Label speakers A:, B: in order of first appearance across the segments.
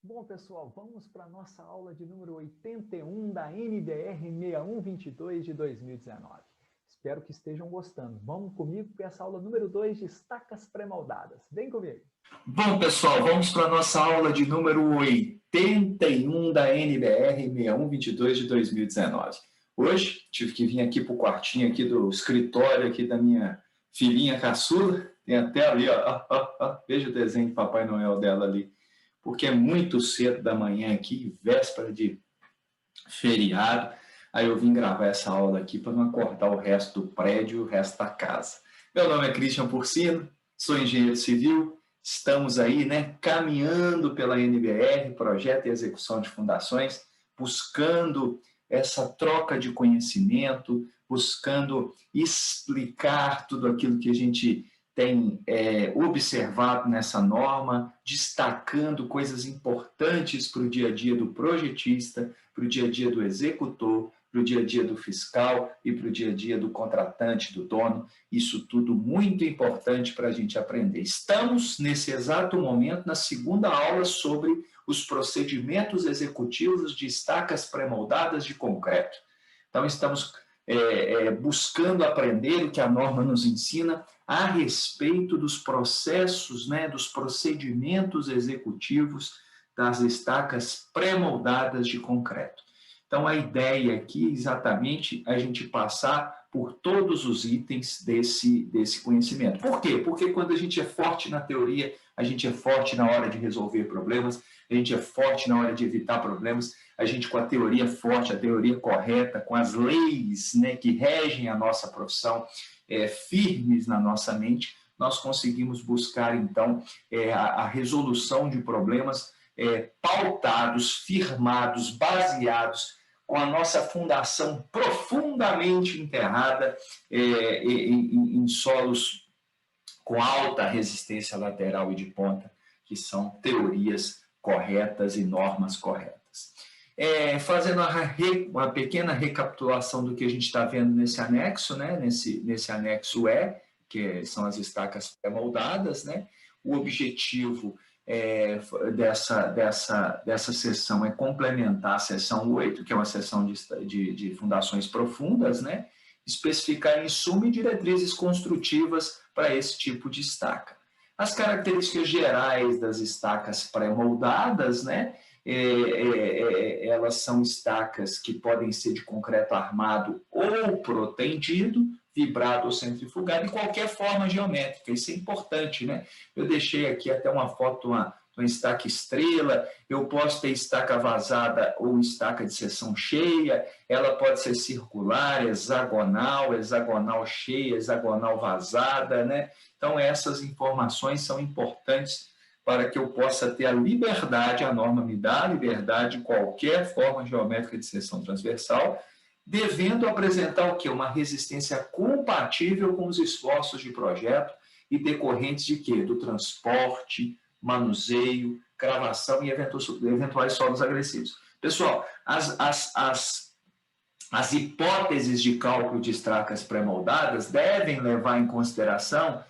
A: Bom, pessoal, vamos para a nossa aula de número 81 da NBR 6122 de 2019. Espero que estejam gostando. Vamos comigo para essa aula número 2 de estacas pré-moldadas. Vem comigo.
B: Bom, pessoal, vamos para a nossa aula de número 81 da NBR 6122 de 2019. Hoje, tive que vir aqui para o quartinho aqui do escritório aqui da minha filhinha caçula. Tem até ali, ó, veja o desenho de Papai Noel dela ali. Porque é muito cedo da manhã aqui, véspera de feriado. Aí eu vim gravar essa aula aqui para não acordar o resto do prédio e o resto da casa. Meu nome é Christian Porcino, sou engenheiro civil. Estamos aí, né, caminhando pela NBR, Projeto e Execução de Fundações, buscando essa troca de conhecimento, buscando explicar tudo aquilo que a gente tem observado nessa norma, destacando coisas importantes para o dia a dia do projetista, para o dia a dia do executor, para o dia a dia do fiscal e para o dia a dia do contratante, do dono. Isso tudo muito importante para a gente aprender. Estamos, nesse exato momento, na segunda aula sobre os procedimentos executivos de estacas pré-moldadas de concreto. Então, estamos buscando aprender o que a norma nos ensina a respeito dos processos, né, dos procedimentos executivos das estacas pré-moldadas de concreto. Então, a ideia aqui é exatamente a gente passar por todos os itens desse conhecimento. Por quê? Porque quando a gente é forte na teoria, a gente é forte na hora de resolver problemas, a gente é forte na hora de evitar problemas, a gente com a teoria forte, a teoria correta, com as leis, né, que regem a nossa profissão, firmes na nossa mente, nós conseguimos buscar, então, a resolução de problemas pautados, firmados, baseados com a nossa fundação profundamente enterrada em solos com alta resistência lateral e de ponta, que são teorias corretas e normas corretas. Fazendo uma pequena recapitulação do que a gente está vendo nesse anexo, né? nesse anexo E, que são as estacas pré-moldadas, né? O objetivo dessa sessão é complementar a sessão 8, que é uma sessão de fundações profundas, né? Especificar em suma diretrizes construtivas para esse tipo de estaca. As características gerais das estacas pré-moldadas, né? Elas são estacas que podem ser de concreto armado ou protendido, vibrado ou centrifugado, de qualquer forma geométrica. Isso é importante, né? Eu deixei aqui até uma foto, uma estaca estrela, eu posso ter estaca vazada ou estaca de seção cheia, ela pode ser circular, hexagonal cheia, hexagonal vazada, né? Então, essas informações são importantes para que eu possa ter a liberdade, a norma me dá a liberdade de qualquer forma geométrica de seção transversal, devendo apresentar o quê? Uma resistência compatível com os esforços de projeto e decorrentes de quê? Do transporte, manuseio, cravação e eventuais solos agressivos. Pessoal, as hipóteses de cálculo de estacas pré-moldadas devem levar em consideração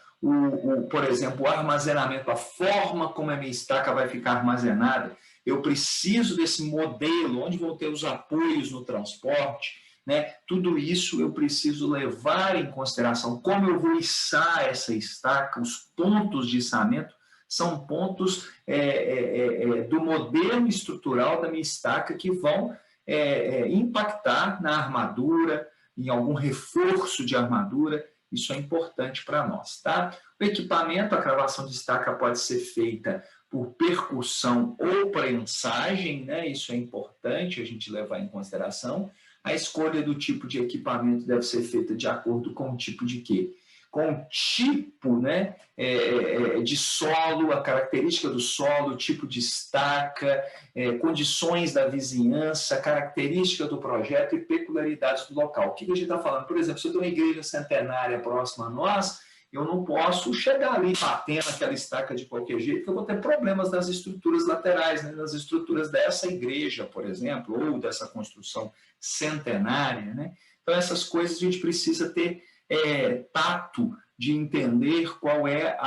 B: por exemplo, o armazenamento, a forma como a minha estaca vai ficar armazenada. Eu preciso desse modelo, onde vão ter os apoios no transporte, né? Tudo isso eu preciso levar em consideração. Como eu vou içar essa estaca, os pontos de içamento são pontos do modelo estrutural da minha estaca que vão impactar na armadura, em algum reforço de armadura. Isso é importante para nós, tá? O equipamento, a cravação de estaca pode ser feita por percussão ou prensagem, né? Isso é importante a gente levar em consideração. A escolha do tipo de equipamento deve ser feita de acordo com o tipo de quê? Com o tipo, né, de solo, a característica do solo, tipo de estaca, condições da vizinhança, característica do projeto e peculiaridades do local. O que a gente está falando? Por exemplo, se eu tenho uma igreja centenária próxima a nós, eu não posso chegar ali batendo aquela estaca de qualquer jeito, porque eu vou ter problemas nas estruturas laterais, né, nas estruturas dessa igreja, por exemplo, ou dessa construção centenária, né? Então, essas coisas a gente precisa ter tato de entender qual é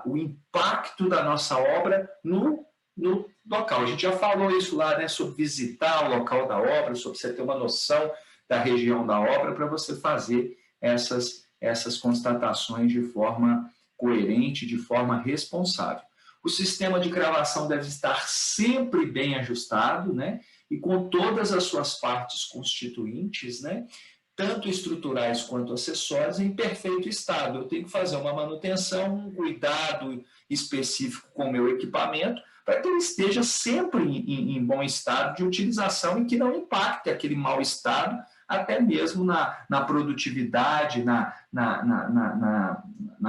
B: o impacto da nossa obra no no local. A gente já falou isso lá, né, sobre visitar o local da obra, sobre você ter uma noção da região da obra para você fazer essas constatações de forma coerente, de forma responsável. O sistema de gravação deve estar sempre bem ajustado, né, e com todas as suas partes constituintes, né, tanto estruturais quanto acessórias, em perfeito estado. Eu tenho que fazer uma manutenção, um cuidado específico com o meu equipamento, para que ele esteja sempre em bom estado de utilização e que não impacte aquele mau estado, até mesmo na produtividade, na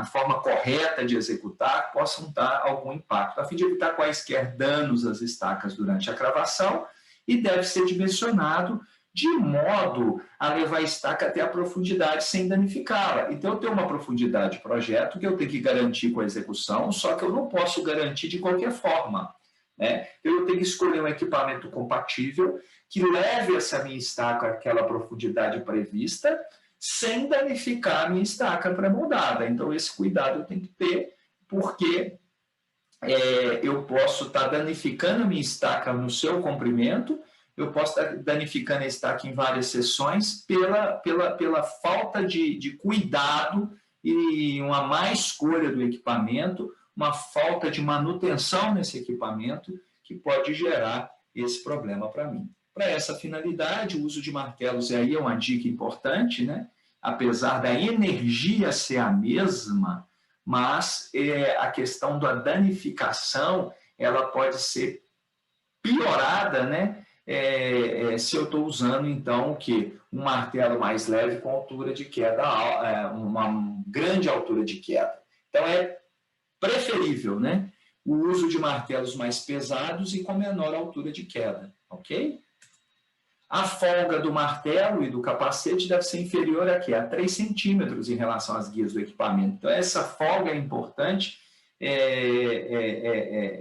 B: forma correta de executar, possam dar algum impacto, a fim de evitar quaisquer danos às estacas durante a cravação, e deve ser dimensionado de modo a levar a estaca até a profundidade sem danificá-la. Então, eu tenho uma profundidade de projeto que eu tenho que garantir com a execução, só que eu não posso garantir de qualquer forma, né? Eu tenho que escolher um equipamento compatível que leve essa minha estaca àquela profundidade prevista, sem danificar a minha estaca pré-moldada. Então, esse cuidado eu tenho que ter, porque eu posso estar danificando a minha estaca no seu comprimento, eu posso estar danificando a estaca em várias seções pela falta de cuidado e uma má escolha do equipamento, uma falta de manutenção nesse equipamento que pode gerar esse problema para mim. Para essa finalidade, o uso de martelos aí é uma dica importante, né? Apesar da energia ser a mesma, mas a questão da danificação ela pode ser piorada, né? Se eu estou usando, então, o quê? Um martelo mais leve com altura de queda, uma grande altura de queda. Então, é preferível, né, o uso de martelos mais pesados e com menor altura de queda, ok? A folga do martelo e do capacete deve ser inferior a 3 centímetros em relação às guias do equipamento. Então, essa folga é importante,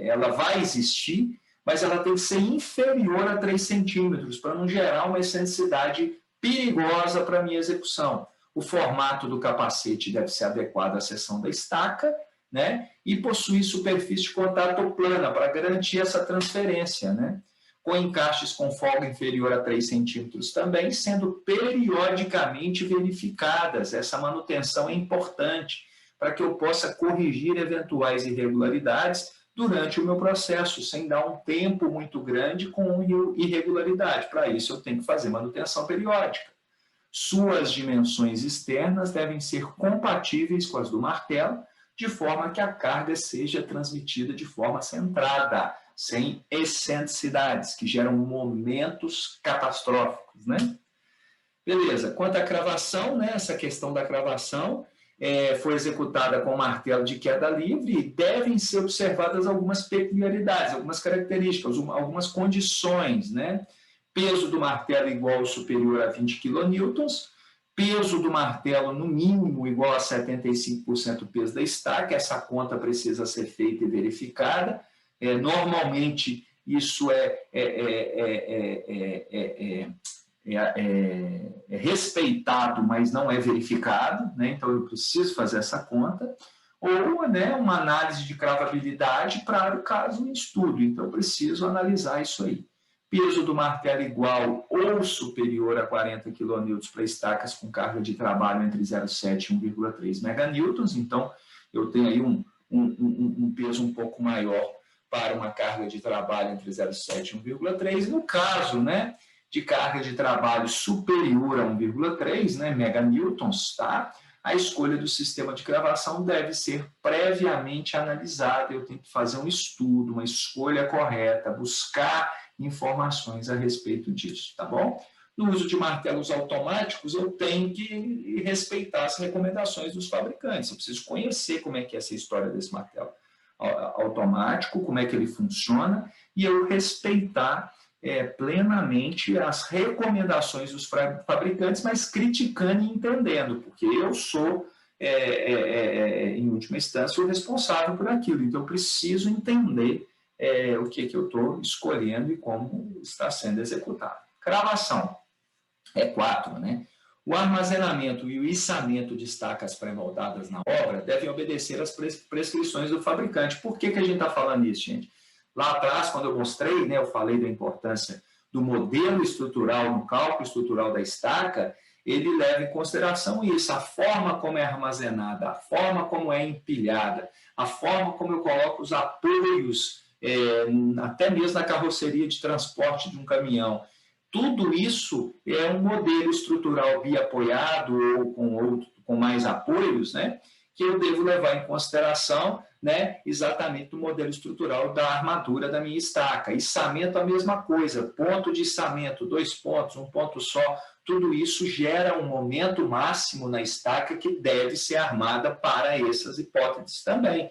B: ela vai existir, mas ela tem que ser inferior a 3 centímetros, para não gerar uma excentricidade perigosa para a minha execução. O formato do capacete deve ser adequado à seção da estaca, né? E possuir superfície de contato plana, para garantir essa transferência, né? Com encaixes com folga inferior a 3 centímetros também, sendo periodicamente verificadas. Essa manutenção é importante para que eu possa corrigir eventuais irregularidades durante o meu processo, sem dar um tempo muito grande com irregularidade. Para isso, eu tenho que fazer manutenção periódica. Suas dimensões externas devem ser compatíveis com as do martelo, de forma que a carga seja transmitida de forma centrada, sem excentricidades, que geram momentos catastróficos, né? Beleza. Quanto à cravação, né, essa questão da cravação foi executada com martelo de queda livre e devem ser observadas algumas peculiaridades, algumas características, algumas condições, né? Peso do martelo igual ou superior a 20 kN, peso do martelo no mínimo igual a 75% do peso da estaca, essa conta precisa ser feita e verificada. Normalmente, isso é respeitado, mas não é verificado, né? Então eu preciso fazer essa conta, ou, né, uma análise de cravabilidade para o caso em estudo, então eu preciso analisar isso aí. Peso do martelo igual ou superior a 40 kN para estacas com carga de trabalho entre 0,7 e 1,3 meganewtons, então eu tenho aí um peso um pouco maior para uma carga de trabalho entre 0,7 e 1,3, no caso, né, de carga de trabalho superior a 1,3, né, meganewtons, tá? A escolha do sistema de gravação deve ser previamente analisada, eu tenho que fazer um estudo, uma escolha correta, buscar informações a respeito disso, tá bom? No uso de martelos automáticos, eu tenho que respeitar as recomendações dos fabricantes, eu preciso conhecer como é que é essa história desse martelo automático, como é que ele funciona, e eu respeitar plenamente as recomendações dos fabricantes, mas criticando e entendendo, porque eu sou, em última instância, o responsável por aquilo, então eu preciso entender o que eu estou escolhendo e como está sendo executado. Cravação. 4, né? O armazenamento e o içamento de estacas pré-moldadas na obra devem obedecer às prescrições do fabricante. Por que a gente está falando isso, gente? Lá atrás, quando eu mostrei, né, eu falei da importância do modelo estrutural, no cálculo estrutural da estaca, ele leva em consideração isso, a forma como é armazenada, a forma como é empilhada, a forma como eu coloco os apoios, até mesmo na carroceria de transporte de um caminhão. Tudo isso é um modelo estrutural biapoiado ou com mais apoios, né, que eu devo levar em consideração, né, exatamente o modelo estrutural da armadura da minha estaca. Içamento, a mesma coisa, ponto de içamento, 2 pontos, 1 ponto só, tudo isso gera um momento máximo na estaca que deve ser armada para essas hipóteses também.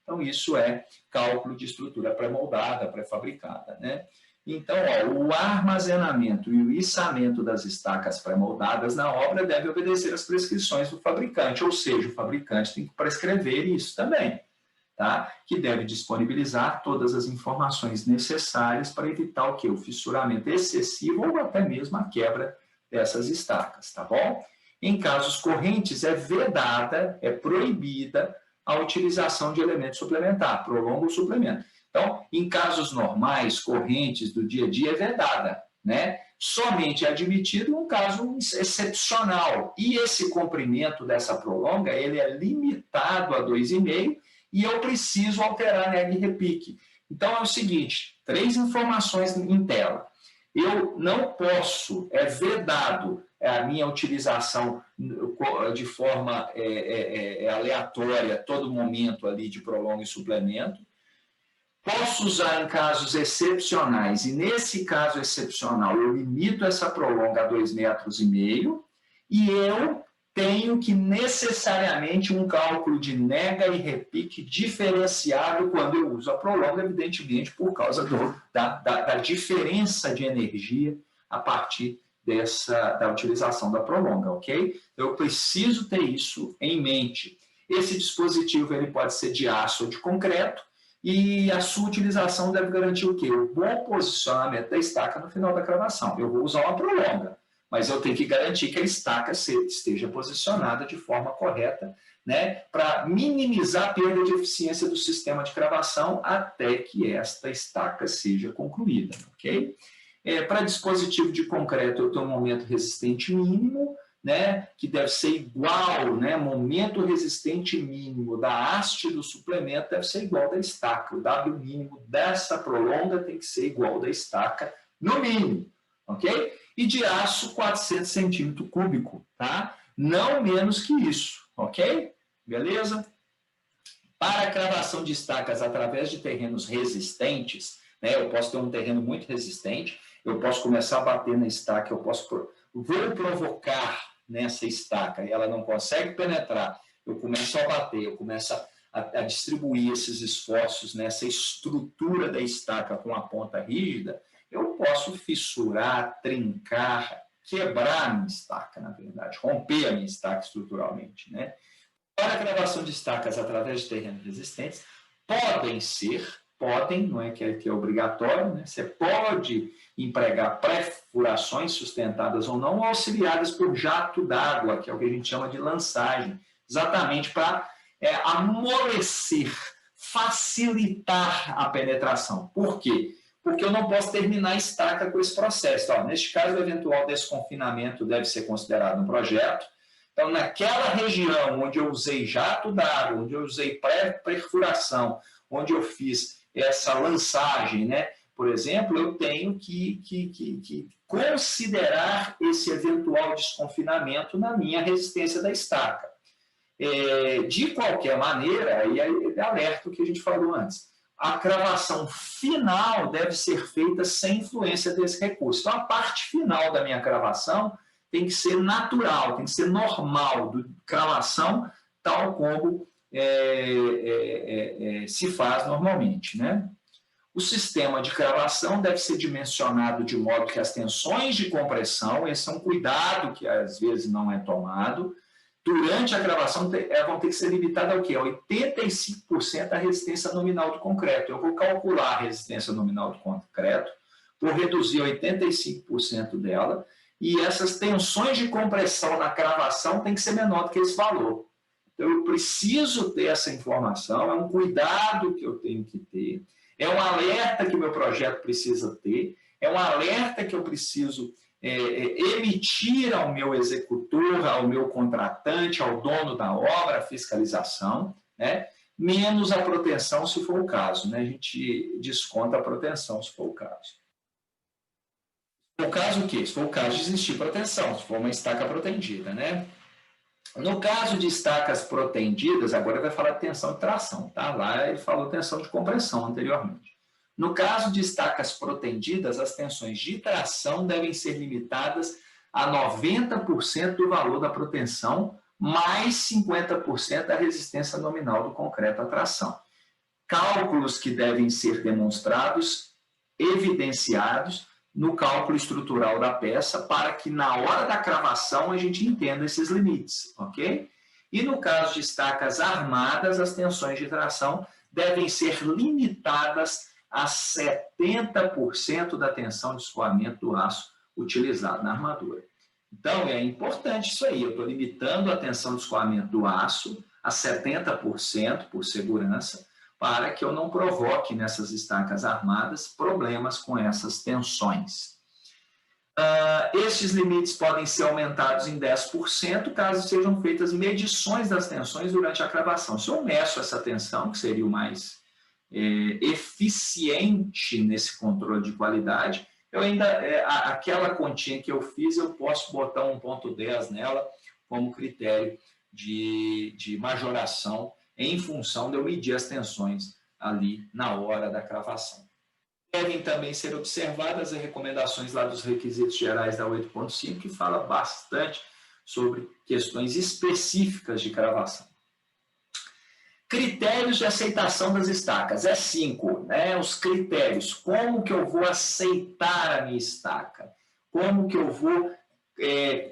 B: Então, isso é cálculo de estrutura pré-moldada, pré-fabricada, né? Então, o armazenamento e o içamento das estacas pré-moldadas na obra deve obedecer às prescrições do fabricante, ou seja, o fabricante tem que prescrever isso também, tá? Que deve disponibilizar todas as informações necessárias para evitar o quê? O fissuramento excessivo ou até mesmo a quebra dessas estacas, tá bom? Em casos correntes, é vedada, é proibida a utilização de elemento suplementar, prolonga o suplemento. Então, em casos normais, correntes do dia a dia, é vedada, né? Somente é admitido um caso excepcional. E esse comprimento dessa prolonga, ele é limitado a 2,5 e eu preciso alterar neg e repique. Então, é o seguinte, 3 informações em tela. Eu não posso, é vedado a minha utilização de forma aleatória, a todo momento ali de prolonga e suplemento. Posso usar em casos excepcionais, e nesse caso excepcional eu limito essa prolonga a 2,5 metros, e eu tenho que necessariamente um cálculo de nega e repique diferenciado quando eu uso a prolonga, evidentemente por causa da diferença de energia a partir da utilização da prolonga, ok? Eu preciso ter isso em mente. Esse dispositivo ele pode ser de aço ou de concreto, e a sua utilização deve garantir o quê? O bom posicionamento da estaca no final da cravação. Eu vou usar uma prolonga, mas eu tenho que garantir que a estaca esteja posicionada de forma correta, né, para minimizar a perda de eficiência do sistema de cravação até que esta estaca seja concluída, ok? Para dispositivo de concreto, eu tenho um momento resistente mínimo, né, que deve ser igual, né, momento resistente mínimo da haste do suplemento deve ser igual da estaca. O W mínimo dessa prolonga tem que ser igual da estaca, no mínimo, ok? E de aço, 400 centímetros cúbicos, tá? Não menos que isso, ok? Beleza? Para a cravação de estacas através de terrenos resistentes, né, eu posso ter um terreno muito resistente, eu posso começar a bater na estaca, vou provocar nessa estaca e ela não consegue penetrar, eu começo a bater, eu começo a distribuir esses esforços nessa estrutura da estaca com a ponta rígida, eu posso fissurar, trincar, quebrar a minha estaca, na verdade, romper a minha estaca estruturalmente, né? Para a gravação de estacas através de terrenos resistentes, podem, não é que é obrigatório, né? Você pode empregar pré-furações sustentadas ou não, auxiliadas por jato d'água, que é o que a gente chama de lançagem, exatamente para amolecer, facilitar a penetração. Por quê? Porque eu não posso terminar a estaca com esse processo. Então, neste caso, o eventual desconfinamento deve ser considerado um projeto. Então, naquela região onde eu usei jato d'água, onde eu usei pré-perfuração, onde eu fiz essa lançagem, né? Por exemplo, eu tenho que considerar esse eventual desconfinamento na minha resistência da estaca. De qualquer maneira, e aí alerta o que a gente falou antes, a cravação final deve ser feita sem influência desse recurso. Então, a parte final da minha cravação tem que ser natural, tem que ser normal, de cravação tal como se faz normalmente, né? O sistema de cravação deve ser dimensionado de modo que as tensões de compressão, esse é um cuidado que às vezes não é tomado, durante a cravação vão ter que ser limitadas ao quê? A 85% da resistência nominal do concreto. Eu vou calcular a resistência nominal do concreto, vou reduzir 85% dela, e essas tensões de compressão na cravação tem que ser menor do que esse valor. Então, eu preciso ter essa informação, é um cuidado que eu tenho que ter, é um alerta alerta que o meu projeto precisa ter, é um alerta que eu preciso emitir ao meu executor, ao meu contratante, ao dono da obra, a fiscalização, né? Menos a proteção, se for o caso, né? A gente desconta a proteção, se for o caso. Se for o caso, o quê? Se for o caso de existir proteção, se for uma estaca protendida, né? No caso de estacas protendidas, agora vai falar de tensão de tração, tá? Lá ele falou tensão de compressão anteriormente. No caso de estacas protendidas, as tensões de tração devem ser limitadas a 90% do valor da proteção, mais 50% da resistência nominal do concreto à tração. Cálculos que devem ser demonstrados, evidenciados no cálculo estrutural da peça, para que na hora da cravação a gente entenda esses limites, ok? E no caso de estacas armadas, as tensões de tração devem ser limitadas a 70% da tensão de escoamento do aço utilizado na armadura. Então, é importante isso aí, eu estou limitando a tensão de escoamento do aço a 70% por segurança, para que eu não provoque nessas estacas armadas problemas com essas tensões. Estes limites podem ser aumentados em 10% caso sejam feitas medições das tensões durante a cravação. Se eu meço essa tensão, que seria o mais eficiente nesse controle de qualidade, eu ainda, aquela continha que eu fiz, eu posso botar 1,10 nela como critério de majoração em função de eu medir as tensões ali na hora da cravação. Devem também ser observadas as recomendações lá dos requisitos gerais da 8.5, que fala bastante sobre questões específicas de cravação. Critérios de aceitação das estacas. 5, né? Os critérios. Como que eu vou aceitar a minha estaca? Como que eu vou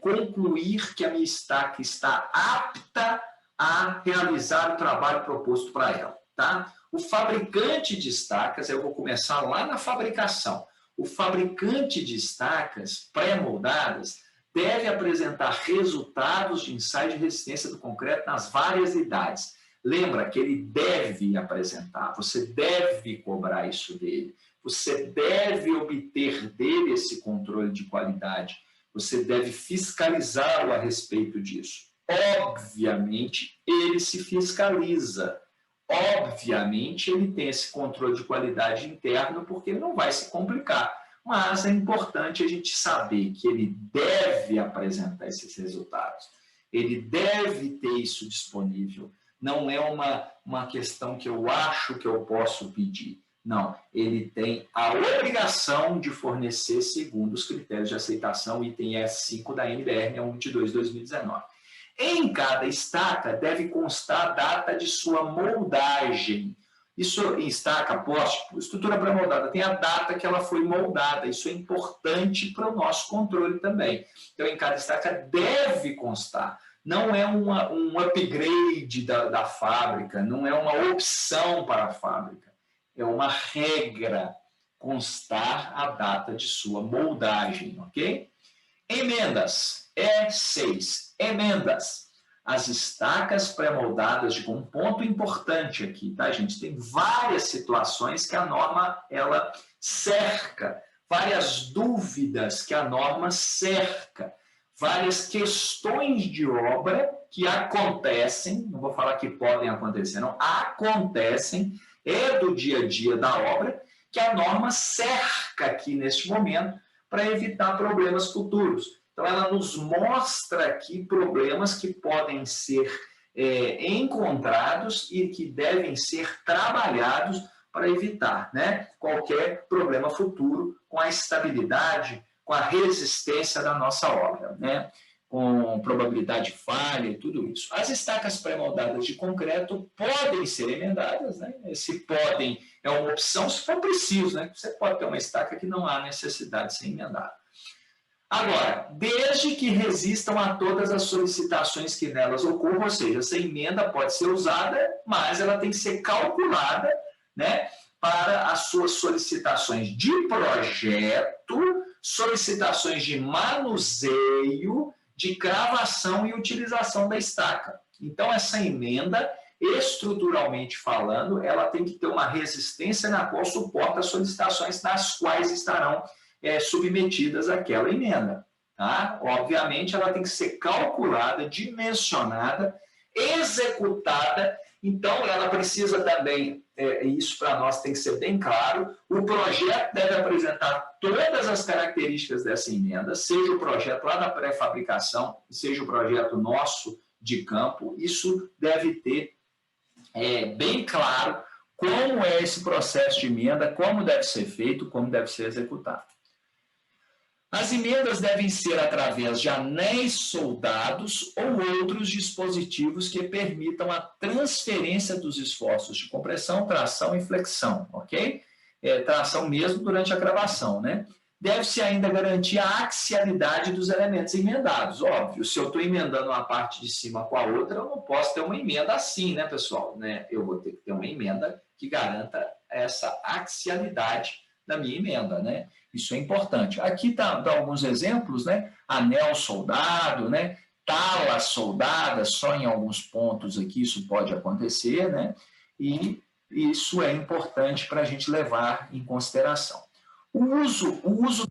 B: concluir que a minha estaca está apta a realizar o trabalho proposto para ela, tá? O fabricante de estacas, eu vou começar lá na fabricação. O fabricante de estacas pré-moldadas deve apresentar resultados de ensaio de resistência do concreto nas várias idades. Lembra que ele deve apresentar, você deve cobrar isso dele, você deve obter dele esse controle de qualidade, você deve fiscalizá-lo a respeito disso. Obviamente, ele se fiscaliza. Obviamente, ele tem esse controle de qualidade interno, porque ele não vai se complicar. Mas é importante a gente saber que ele deve apresentar esses resultados. Ele deve ter isso disponível. Não é uma questão que eu acho que eu posso pedir. Não, ele tem a obrigação de fornecer segundo os critérios de aceitação, item S5 da NBR 122/2019. Em cada estaca deve constar a data de sua moldagem. Isso em estaca, poste, estrutura pré-moldada, tem a data que ela foi moldada. Isso é importante para o nosso controle também. Então, em cada estaca deve constar. Não é um upgrade da fábrica, não é uma opção para a fábrica. É uma regra constar a data de sua moldagem, ok? Emendas. 6. Emendas. As estacas pré-moldadas, de um ponto importante aqui, tá, gente? Tem várias situações que a norma, ela cerca, várias dúvidas que a norma cerca, várias questões de obra que acontecem, não vou falar que podem acontecer, não, acontecem, do dia a dia da obra, que a norma cerca aqui neste momento para evitar problemas futuros. Então, ela nos mostra aqui problemas que podem ser encontrados e que devem ser trabalhados para evitar, né, qualquer problema futuro com a estabilidade, com a resistência da nossa obra, né, com probabilidade de falha e tudo isso. As estacas pré-moldadas de concreto podem ser emendadas, né? Esse podem é uma opção se for preciso, né? Você pode ter uma estaca que não há necessidade de ser emendada. Agora, desde que resistam a todas as solicitações que nelas ocorram, ou seja, essa emenda pode ser usada, mas ela tem que ser calculada, né, para as suas solicitações de projeto, solicitações de manuseio, de cravação e utilização da estaca. Então, essa emenda, estruturalmente falando, ela tem que ter uma resistência na qual suporta as solicitações nas quais estarão submetidas àquela emenda. Tá? Obviamente, ela tem que ser calculada, dimensionada, executada. Então, ela precisa também, isso para nós tem que ser bem claro, o projeto deve apresentar todas as características dessa emenda, seja o projeto lá da pré-fabricação, seja o projeto nosso de campo, isso deve ter bem claro como é esse processo de emenda, como deve ser feito, como deve ser executado. As emendas devem ser através de anéis soldados ou outros dispositivos que permitam a transferência dos esforços de compressão, tração e flexão, ok? Tração mesmo durante a cravação, né? Deve-se ainda garantir a axialidade dos elementos emendados. Óbvio, se eu estou emendando uma parte de cima com a outra, eu não posso ter uma emenda assim, né, pessoal? Né? Eu vou ter que ter uma emenda que garanta essa axialidade da minha emenda, né? Isso é importante. Aqui tá alguns exemplos, né? Anel soldado, né? Tala soldada, só em alguns pontos aqui isso pode acontecer, né? E isso é importante para a gente levar em consideração. O uso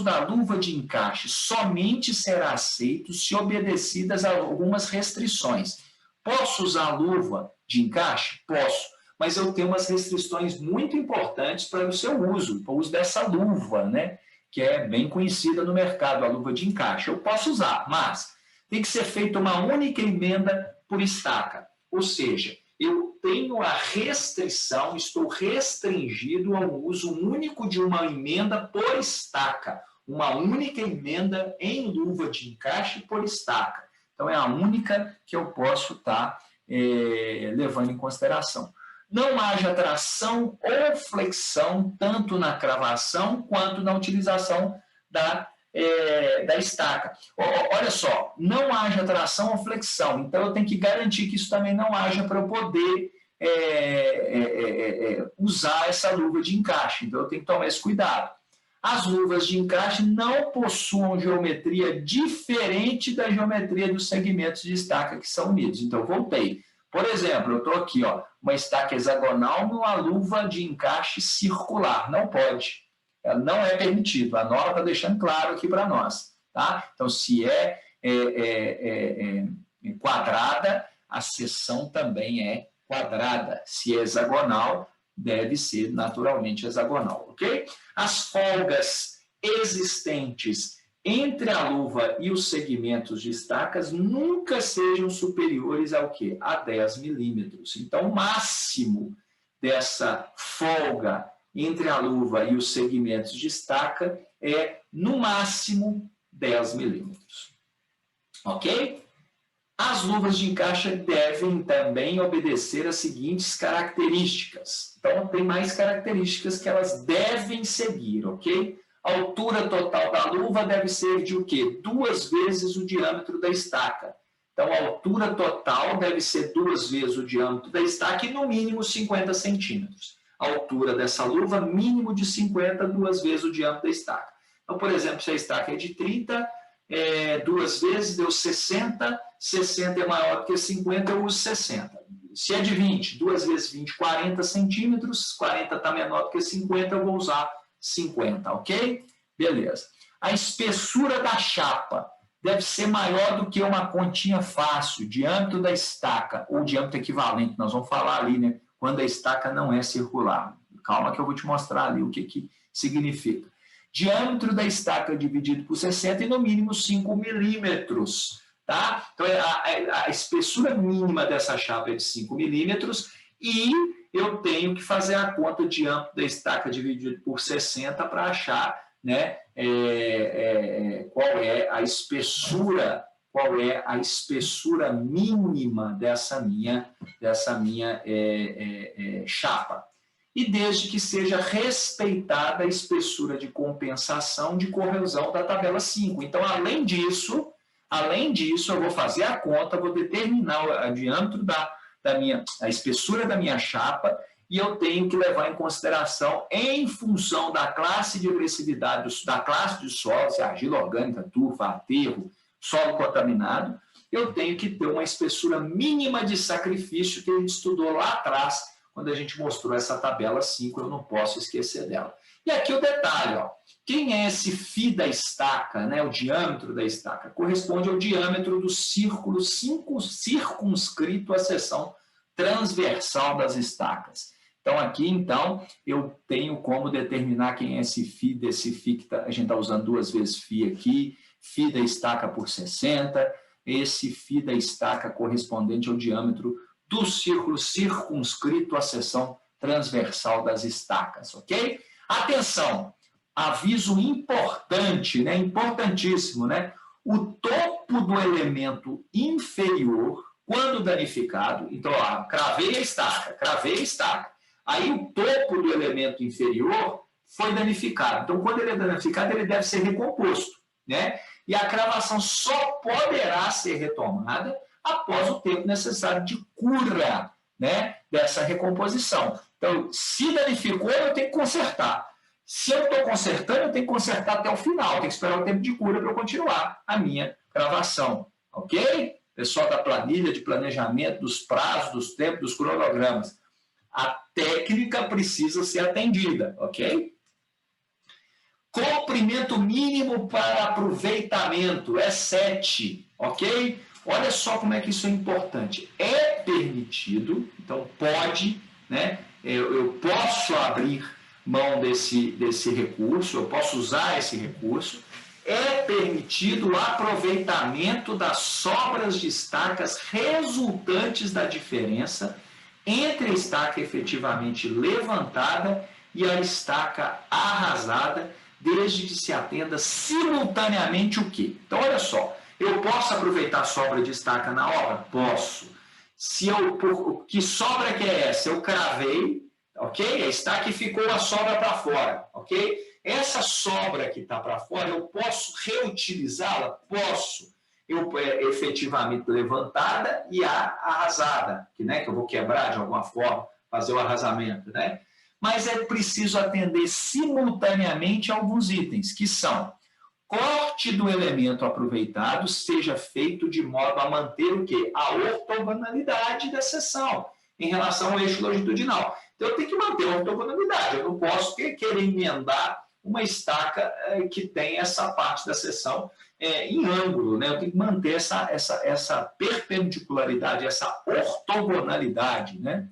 B: da luva de encaixe somente será aceito se obedecidas a algumas restrições. Posso usar luva de encaixe? Posso. Mas eu tenho umas restrições muito importantes para o seu uso, para o uso dessa luva, né? Que é bem conhecida no mercado, a luva de encaixe. Eu posso usar, mas tem que ser feita uma única emenda por estaca. Ou seja, eu tenho a restrição, estou restringido ao uso único de uma emenda por estaca. Uma única emenda em luva de encaixe por estaca. Então, é a única que eu posso estar levando em consideração. Não haja tração ou flexão, tanto na cravação quanto na utilização da estaca. Olha só, não haja tração ou flexão, então eu tenho que garantir que isso também não haja para eu poder usar essa luva de encaixe, então eu tenho que tomar esse cuidado. As luvas de encaixe não possuam geometria diferente da geometria dos segmentos de estaca que são unidos. Então, voltei. Por exemplo, eu estou aqui, ó, uma estaca hexagonal numa luva de encaixe circular. Não pode. Ela não é permitido. A norma está deixando claro aqui para nós. Tá? Então, se quadrada, a seção também é quadrada. Se é hexagonal, deve ser naturalmente hexagonal. Ok? As folgas existentes entre a luva e os segmentos de estacas nunca sejam superiores ao quê? A 10 milímetros. Então, o máximo dessa folga entre a luva e os segmentos de estaca é, no máximo, 10 milímetros. Ok? As luvas de encaixe devem também obedecer as seguintes características. Então, tem mais características que elas devem seguir, ok? A altura total da luva deve ser de o quê? 2 vezes o diâmetro da estaca. Então, a altura total deve ser 2 vezes o diâmetro da estaca e, no mínimo, 50 centímetros. A altura dessa luva, mínimo de 50, 2 vezes o diâmetro da estaca. Então, por exemplo, se a estaca é de 30, 2 vezes deu 60, 60 é maior do que 50, eu uso 60. Se é de 20, 2 vezes 20, 40 centímetros, 40 está menor do que 50, eu vou usar 50, ok? Beleza. A espessura da chapa deve ser maior do que uma continha fácil, diâmetro da estaca, ou diâmetro equivalente, nós vamos falar ali, né? Quando a estaca não é circular. Calma que eu vou te mostrar ali o que significa. Diâmetro da estaca dividido por 60 e no mínimo 5 milímetros, tá? Então, a espessura mínima dessa chapa é de 5 milímetros e eu tenho que fazer a conta de diâmetro da estaca dividido por 60 para achar, né, qual é a espessura mínima dessa minha chapa. E desde que seja respeitada a espessura de compensação de corrosão da tabela 5. Então, além disso, eu vou fazer a conta, vou determinar o diâmetro a espessura da minha chapa e eu tenho que levar em consideração, em função da classe de agressividade, da classe de solo, se é argila orgânica, turfa, aterro, solo contaminado, eu tenho que ter uma espessura mínima de sacrifício que a gente estudou lá atrás, quando a gente mostrou essa tabela 5, eu não posso esquecer dela. E aqui o detalhe, ó, quem é esse φ da estaca, né, o diâmetro da estaca? Corresponde ao diâmetro do círculo circunscrito à seção transversal das estacas. Então, aqui, então, eu tenho como determinar quem é esse φ desse φ, que a gente está usando 2 vezes φ aqui, φ da estaca por 60, esse φ da estaca correspondente ao diâmetro do círculo circunscrito à seção transversal das estacas, ok? Atenção, aviso importante, né? Importantíssimo, né? O topo do elemento inferior, quando danificado, então, ó, cravei a estaca. Aí o topo do elemento inferior foi danificado. Então, quando ele é danificado, ele deve ser recomposto, né? E a cravação só poderá ser retomada após o tempo necessário de cura, né, dessa recomposição. Então, se danificou, eu tenho que consertar. Se eu estou consertando, eu tenho que consertar até o final. Tenho que esperar o tempo de cura para eu continuar a minha cravação. Ok? Pessoal da planilha de planejamento, dos prazos, dos tempos, dos cronogramas. A técnica precisa ser atendida, ok? Comprimento mínimo para aproveitamento é 7, ok? Olha só como é que isso é importante. É permitido, então pode, né? Eu posso abrir mão desse recurso, eu posso usar esse recurso. É permitido o aproveitamento das sobras de estacas resultantes da diferença entre a estaca efetivamente levantada e a estaca arrasada, desde que se atenda simultaneamente o quê? Então, olha só, eu posso aproveitar a sobra de estaca na obra? Posso. Que sobra que é essa? Eu cravei, ok? A estaca ficou a sobra para fora, ok? Essa sobra que está para fora, eu posso reutilizá-la? Posso. Efetivamente levantada e a arrasada, que eu vou quebrar de alguma forma, fazer o arrasamento, né? Mas é preciso atender simultaneamente a alguns itens, que são: corte do elemento aproveitado seja feito de modo a manter o quê? A ortogonalidade da seção em relação ao eixo longitudinal. Então, eu tenho que manter a ortogonalidade, eu não posso querer emendar uma estaca que tem essa parte da seção em ângulo, né? Eu tenho que manter essa perpendicularidade, essa ortogonalidade, né?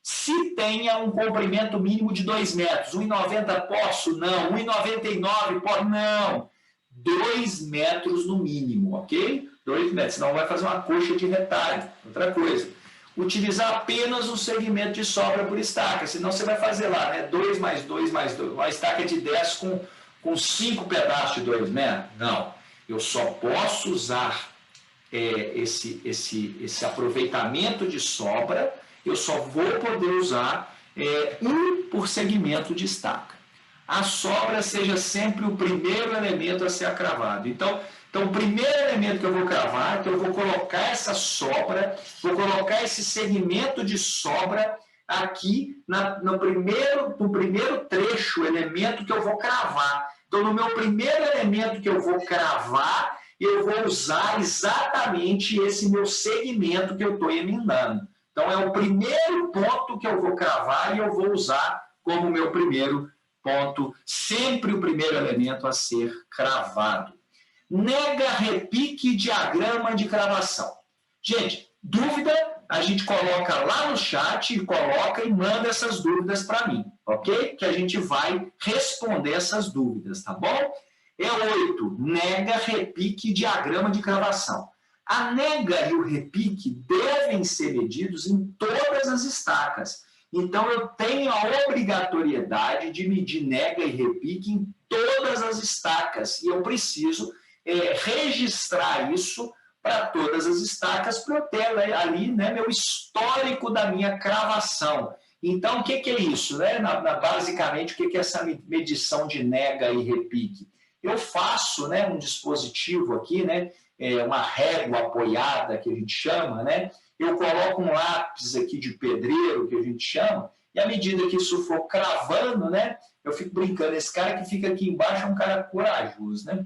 B: Se tenha um comprimento mínimo de 2 metros, 1,90 posso? Não. 1,99 posso? Não. 2 metros no mínimo, ok? 2 metros, senão vai fazer uma coxa de retalho. Outra coisa, utilizar apenas um segmento de sobra por estaca, senão você vai fazer lá, né? 2 mais 2 mais 2, uma estaca de 10 com 5 pedaços de 2 metros? Não. Eu só posso usar esse aproveitamento de sobra, eu só vou poder usar um por segmento de estaca. A sobra seja sempre o primeiro elemento a ser cravado. Então, o primeiro elemento que eu vou cravar, que eu vou colocar essa sobra, vou colocar esse segmento de sobra aqui no primeiro trecho, elemento que eu vou cravar. Então, no meu primeiro elemento que eu vou cravar, eu vou usar exatamente esse meu segmento que eu estou emendando. Então, é o primeiro ponto que eu vou cravar e eu vou usar como meu primeiro ponto, sempre o primeiro elemento a ser cravado. Nega, repique, diagrama de cravação. Gente, dúvida, a gente coloca lá no chat e manda essas dúvidas para mim, ok? Que a gente vai responder essas dúvidas, tá bom? É 8, nega, repique, diagrama de cravação. A nega e o repique devem ser medidos em todas as estacas. Então, eu tenho a obrigatoriedade de medir nega e repique em todas as estacas. E eu preciso registrar isso para todas as estacas para eu ter ali, né, meu histórico da minha cravação. Então, o que é isso? Né? Basicamente, o que é essa medição de nega e repique? Eu faço, né, um dispositivo aqui, né, uma régua apoiada, que a gente chama, né? Eu coloco um lápis aqui de pedreiro, que a gente chama, e à medida que isso for cravando, né, eu fico brincando, esse cara que fica aqui embaixo é um cara corajoso, né?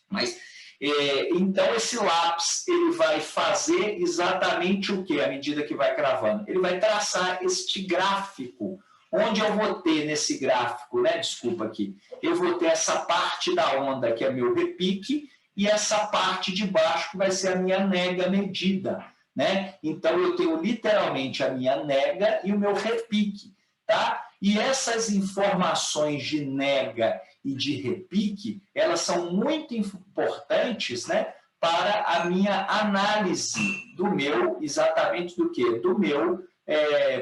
B: Mas Então, esse lápis ele vai fazer exatamente o que à medida que vai cravando? Ele vai traçar este gráfico, onde eu vou ter nesse gráfico, né? Desculpa aqui, eu vou ter essa parte da onda, que é meu repique, e essa parte de baixo, que vai ser a minha nega medida, né? Então, eu tenho literalmente a minha nega e o meu repique, tá? E essas informações de nega e de repique, elas são muito importantes, né, para a minha análise do meu, exatamente do quê? Do meu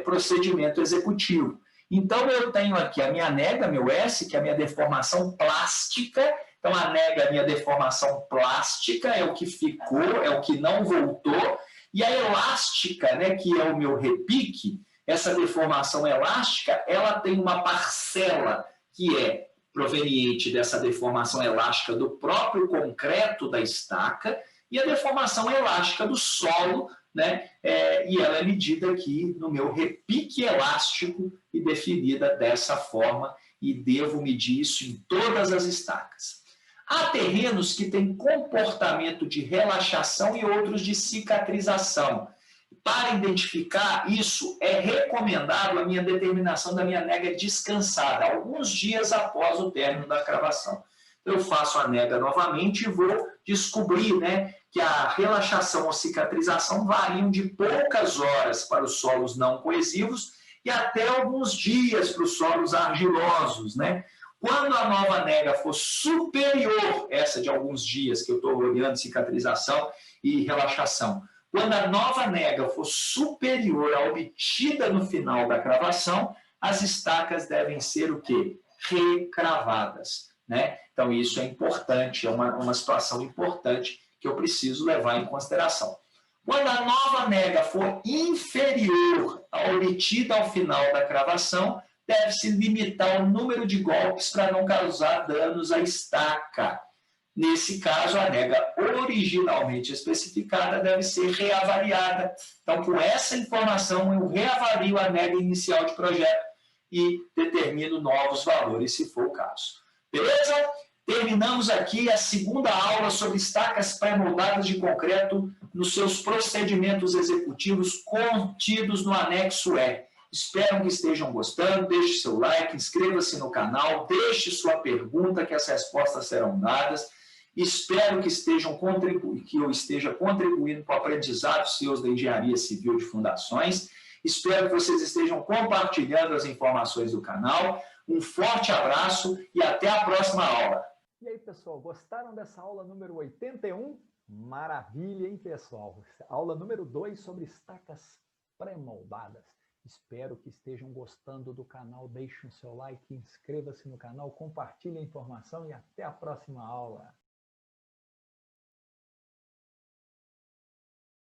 B: procedimento executivo. Então, eu tenho aqui a minha nega, meu S, que é a minha deformação plástica. Então, a nega é a minha deformação plástica, é o que ficou, é o que não voltou. E a elástica, né, que é o meu repique, essa deformação elástica, ela tem uma parcela que é proveniente dessa deformação elástica do próprio concreto da estaca e a deformação elástica do solo, né? E ela é medida aqui no meu repique elástico e definida dessa forma, e devo medir isso em todas as estacas. Há terrenos que têm comportamento de relaxação e outros de cicatrização. Para identificar isso, é recomendado a minha determinação da minha nega descansada, alguns dias após o término da cravação. Eu faço a nega novamente e vou descobrir, né, que a relaxação ou cicatrização variam de poucas horas para os solos não coesivos e até alguns dias para os solos argilosos, né? Quando a nova nega for superior, essa de alguns dias que eu estou olhando cicatrização e relaxação, quando a nova nega for superior à obtida no final da cravação, as estacas devem ser o quê? Recravadas, né? Então, isso é importante, é uma situação importante que eu preciso levar em consideração. Quando a nova nega for inferior à obtida ao final da cravação, deve-se limitar o número de golpes para não causar danos à estaca. Nesse caso, a nega originalmente especificada deve ser reavaliada. Então, com essa informação, eu reavalio a nega inicial de projeto e determino novos valores, se for o caso. Beleza? Terminamos aqui a segunda aula sobre estacas pré-moldadas de concreto nos seus procedimentos executivos contidos no anexo E. Espero que estejam gostando, deixe seu like, inscreva-se no canal, deixe sua pergunta, que as respostas serão dadas. Espero que eu esteja contribuindo com o aprendizado seus da engenharia civil de fundações. Espero que vocês estejam compartilhando as informações do canal. Um forte abraço e até a próxima aula.
A: E aí, pessoal, gostaram dessa aula número 81? Maravilha, hein, pessoal? Aula número 2 sobre estacas pré-moldadas. Espero que estejam gostando do canal. Deixe o seu like, inscreva-se no canal, compartilhe a informação e até a próxima aula.